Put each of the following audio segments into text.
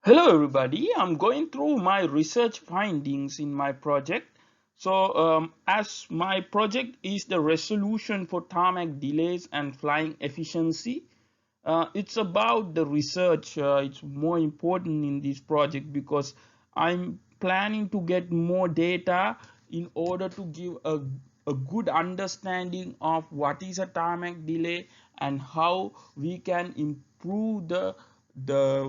Hello everybody, I'm going through my research findings in my project. As my project is the resolution for tarmac delays and flying efficiency, it's about the research. It's more important in this project because I'm planning to get more data in order to give a good understanding of what is a tarmac delay and how we can improve the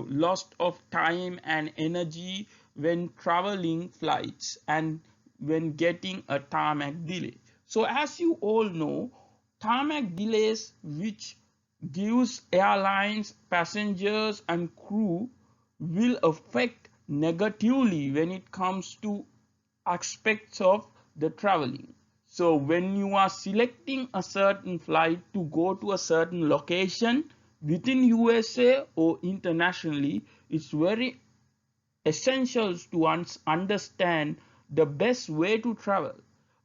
loss of time and energy when traveling flights and when getting a tarmac delay. So as you all know, tarmac delays, which gives airlines, passengers and crew, will affect negatively when it comes to aspects of the traveling. So when you are selecting a certain flight to go to a certain location within USA or internationally, it's very essential to understand the best way to travel.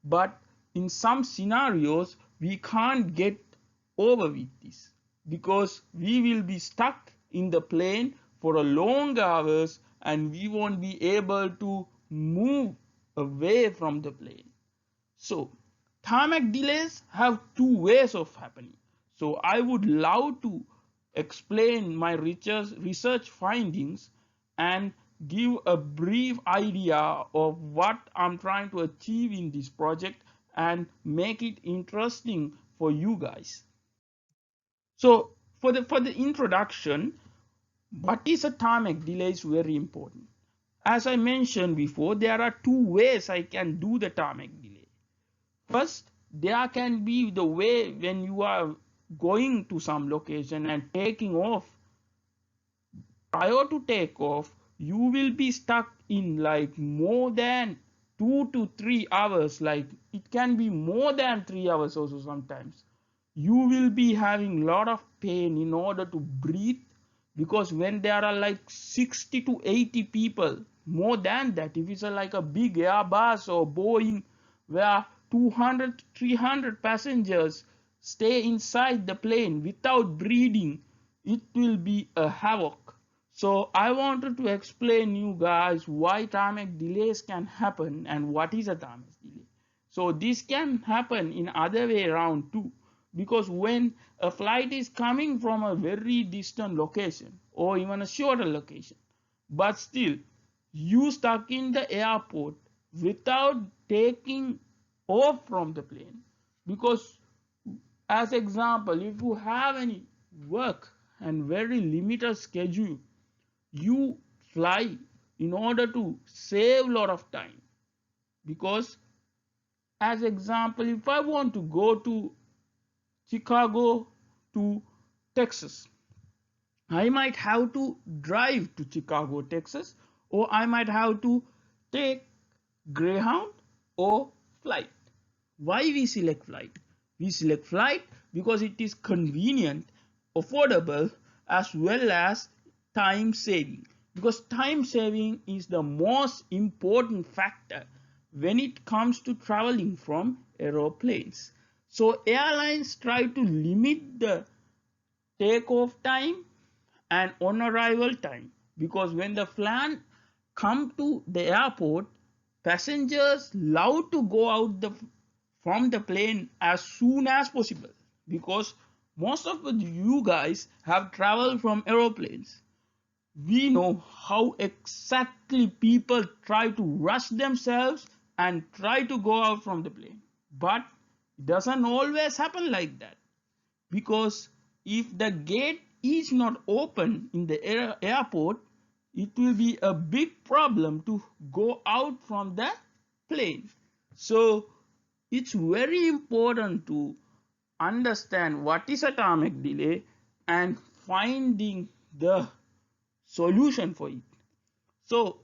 But in some scenarios, we can't get over with this because we will be stuck in the plane for a long hours and we won't be able to move away from the plane. So tarmac delays have two ways of happening. So I would love to explain my research findings and give a brief idea of what I'm trying to achieve in this project and make it interesting for you guys. So for the introduction, what is a tarmac delay is very important. As I mentioned before, there are two ways I can do the tarmac delay. First, there can be the way when you are going to some location and taking off. Prior to takeoff, you will be stuck in like more than 2 to 3 hours. Like it can be more than 3 hours also sometimes. You will be having a lot of pain in order to breathe because when there are like 60 to 80 people, more than that, if it's like a big Airbus or Boeing where 200 300 passengers stay inside the plane without breathing, it will be a havoc. So I wanted to explain you guys why tarmac delays can happen and what is a tarmac delay. So this can happen in other way around too, because when a flight is coming from a very distant location or even a shorter location, but still you stuck in the airport without taking off from the plane, because as example, if you have any work and very limited schedule, you fly in order to save a lot of time. Because as example, if I want to go to Chicago to Texas, I might have to drive to Chicago, Texas, or I might have to take Greyhound or flight. Why we select flight? We select flight because it is convenient, affordable, as well as time saving. Because time saving is the most important factor when it comes to traveling from aeroplanes. So airlines try to limit the takeoff time and on arrival time, because when the plane come to the airport, passengers love to go out from the plane as soon as possible, because most of you guys have traveled from aeroplanes. We know how exactly people try to rush themselves and try to go out from the plane, but it doesn't always happen like that, because if the gate is not open in the airport, it will be a big problem to go out from the plane. So it's very important to understand what is a tarmac delay and finding the solution for it. So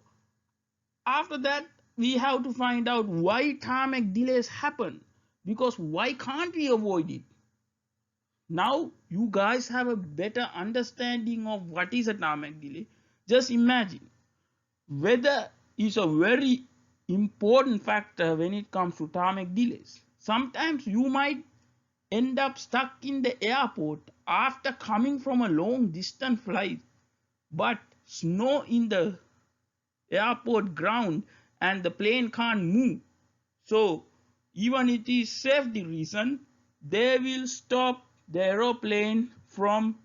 after that, we have to find out why tarmac delays happen, because why can't we avoid it? Now you guys have a better understanding of what is a tarmac delay. Just imagine, weather is a very important factor when it comes to tarmac delays. Sometimes you might end up stuck in the airport after coming from a long distance flight, but snow in the airport ground and the plane can't move. So even it is safety reason, they will stop the aeroplane from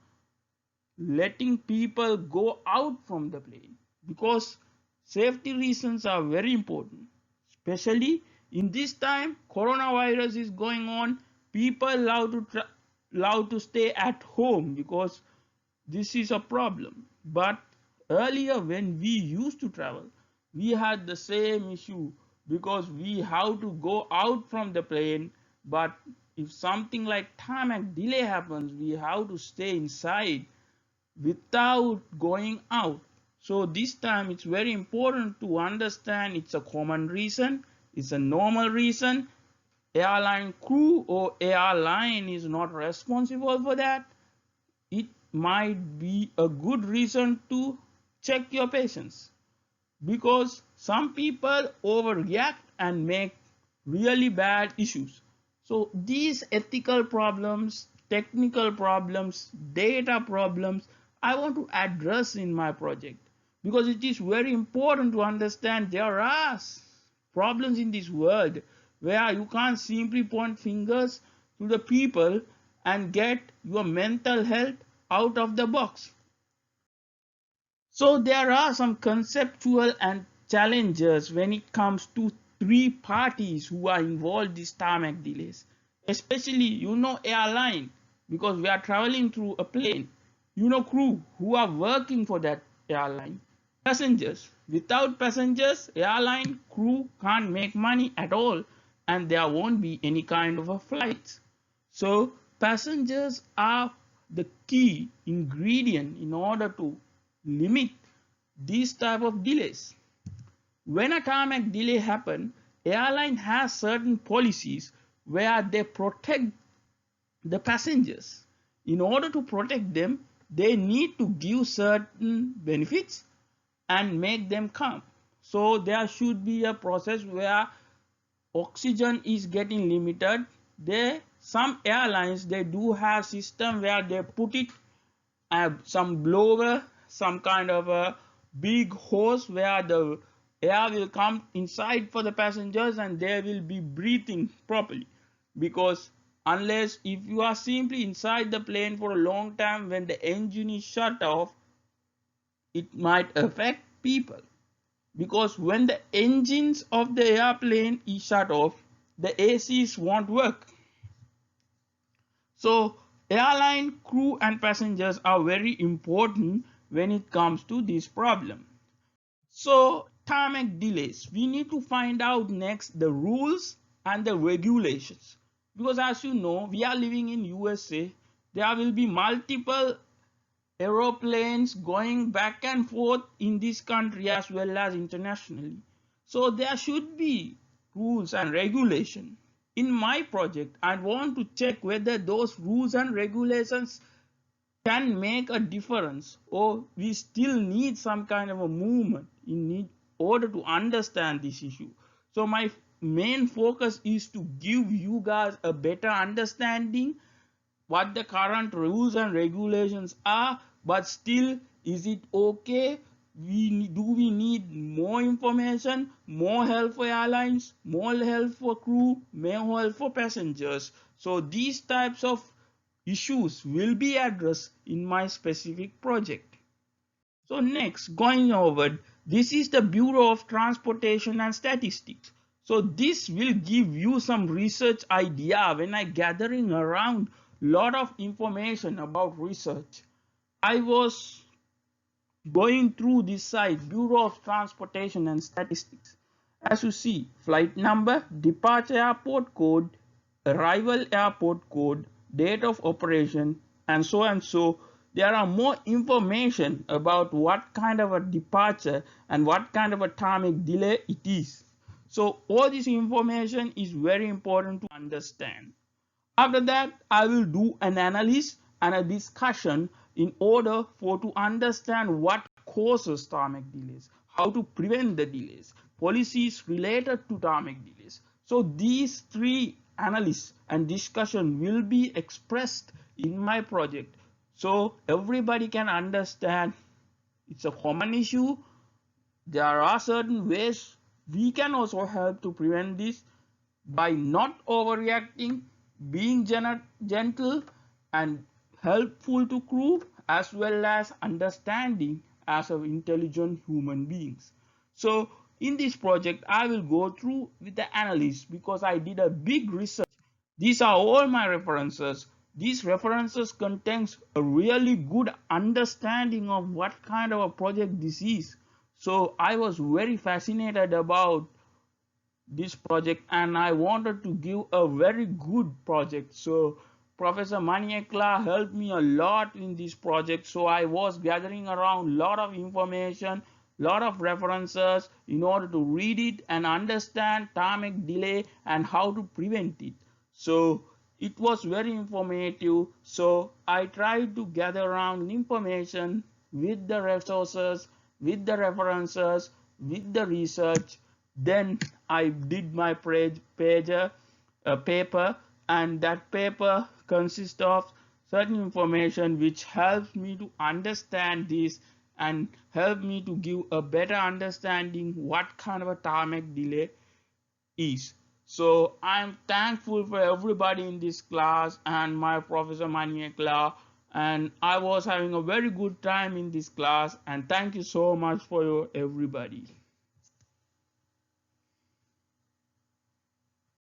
letting people go out from the plane, because safety reasons are very important, especially in this time coronavirus is going on. People love to stay at home because this is a problem. But earlier when we used to travel, we had the same issue, because we have to go out from the plane. But if something like tarmac delay happens, we have to stay inside without going out. So this time it's very important to understand it's a common reason, it's a normal reason. Airline crew or airline is not responsible for that. It might be a good reason to check your patience, because some people overreact and make really bad issues. So these ethical problems, technical problems, data problems, I want to address in my project, because it is very important to understand there are problems in this world where you can't simply point fingers to the people and get your mental health out of the box. So there are some conceptual and challenges when it comes to three parties who are involved in these tarmac delays, especially airline, because we are traveling through a plane, crew who are working for that airline, passengers. Without passengers, airline crew can't make money at all, and there won't be any kind of a flight. So passengers are the key ingredient in order to limit these type of delays. When a tarmac delay happens, airline has certain policies where they protect the passengers. In order to protect them, they need to give certain benefits and make them calm. So there should be a process where oxygen is getting limited. Some airlines, they do have system where they put it some blower, some kind of a big hose where the air will come inside for the passengers and they will be breathing properly. Because unless if you are simply inside the plane for a long time, when the engine is shut off, it might affect people. Because when the engines of the airplane is shut off, the ACs won't work. So airline crew and passengers are very important when it comes to this problem. So tarmac delays, we need to find out next the rules and the regulations, because as you know, we are living in USA. There will be multiple aeroplanes going back and forth in this country as well as internationally. So there should be rules and regulation. In my project, I want to check whether those rules and regulations can make a difference, or we still need some kind of a movement in order to understand this issue. So my main focus is to give you guys a better understanding what the current rules and regulations are. But still, is it okay? Do we need more information, more help for airlines, more help for crew, more help for passengers? So these types of issues will be addressed in my specific project. So next, going over, this is the Bureau of Transportation and Statistics. So this will give you some research idea when I gathering around lot of information about research. I was going through this site, Bureau of Transportation and Statistics. As you see, flight number, departure airport code, arrival airport code, date of operation, and so and so. There are more information about what kind of a departure and what kind of a tarmac delay it is. So all this information is very important to understand. After that, I will do an analysis and a discussion in order for to understand what causes tarmac delays, how to prevent the delays, policies related to tarmac delays. So these three analysis and discussion will be expressed in my project, so everybody can understand It's a common issue. There are certain ways we can also help to prevent this by not overreacting, being gentle and helpful to crew, as well as understanding as of intelligent human beings. So in this project, I will go through with the analyst because I did a big research. These are all my references. These references contains a really good understanding of what kind of a project this is. So I was very fascinated about this project and I wanted to give a very good project. So Professor Maniekla helped me a lot in this project. So I was gathering around a lot of information, lot of references in order to read it and understand Tarmac delay and how to prevent it. So it was very informative. So I tried to gather around information with the resources, with the references, with the research. Then I did my paper, and that paper consists of certain information which helps me to understand this and help me to give a better understanding what kind of a tarmac delay is. So I'm thankful for everybody in this class and my Professor Maniekla, and I was having a very good time in this class, and thank you so much for everybody.